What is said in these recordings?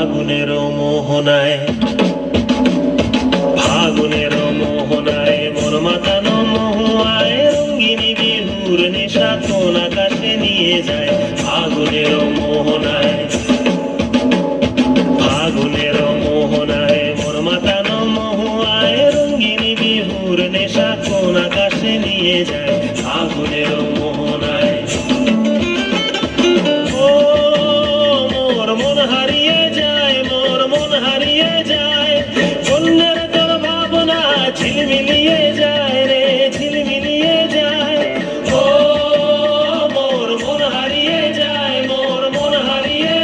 ফাগুনের মোহনায়, ফাগুনের মোহনায় মোর মাতানো মহুয়ায় রঙ্গিনী বিহুর নেশা কোন আকাশে নিয়ে যায়। ফাগুনের মোহনায়, ফাগুনের মোহনায় মোর মাতানো মহুয়ায় রঙ্গিনী বিহুর নেশা কোন আকাশে নিয়ে যায়। ফাগুনের মোহনায় ও মোর মন হারিয়ে যায়, মোর মন হারিয়ে যায়, অন্যের তোর ভাবনা ঝিলমিলিয়ে যায় রে, ঝিলমিলিয়ে যায়। ও মোর মন হারিয়ে যায়, মোর মন হারিয়ে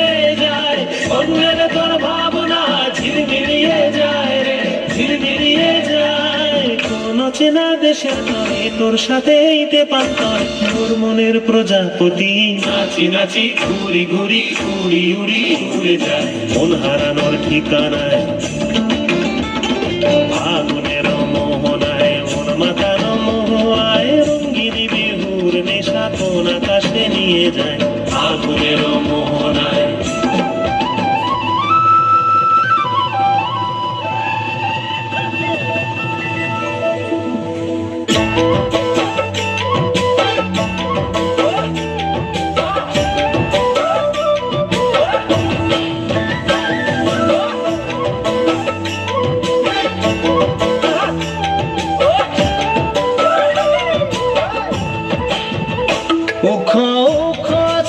যায়, অন্যের তোর ভাবনা ঝিলমিলিয়ে যায় রে, ঝিলমিলিয়ে যায়। কোন চেনা দেশের তরে তোর সাথে ইতে পান্তর তোর মনের প্রজাপতি নাচি নাচি ঘুরি ঘুরি উড়ি উড়ি উড়ে যায় মন হারানোর ঠিকানায়। ফাগুনের মোহনায় মন মাতানো মহুয়ায় রঙ্গিনী বিহুর নেশা কোন আকাশে নিয়ে যায়। ফাগুনের মোহনায়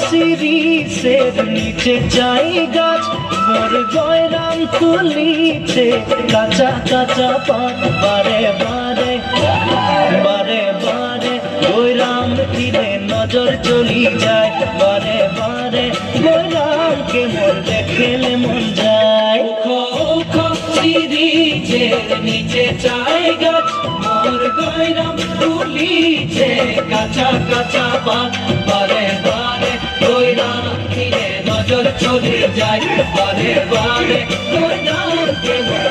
শিরিষের নিচে যাই গাছ মোর গয়রাম তুলিছে কাঁচা কাঁচা পাত বারে বারে বারে বারে গয়রাম দিলে নজর চলি যায় বারে বারে গয়রামকে মোর দেখলে মন যায়। শিরিষের নিচে যাই গাছ মোর গয়রাম তুলিছে কাঁচা কাঁচা পাত বারে বারে গয়রাম দিলে নজর চলে যায় বারে বারে গয়রামকে মোর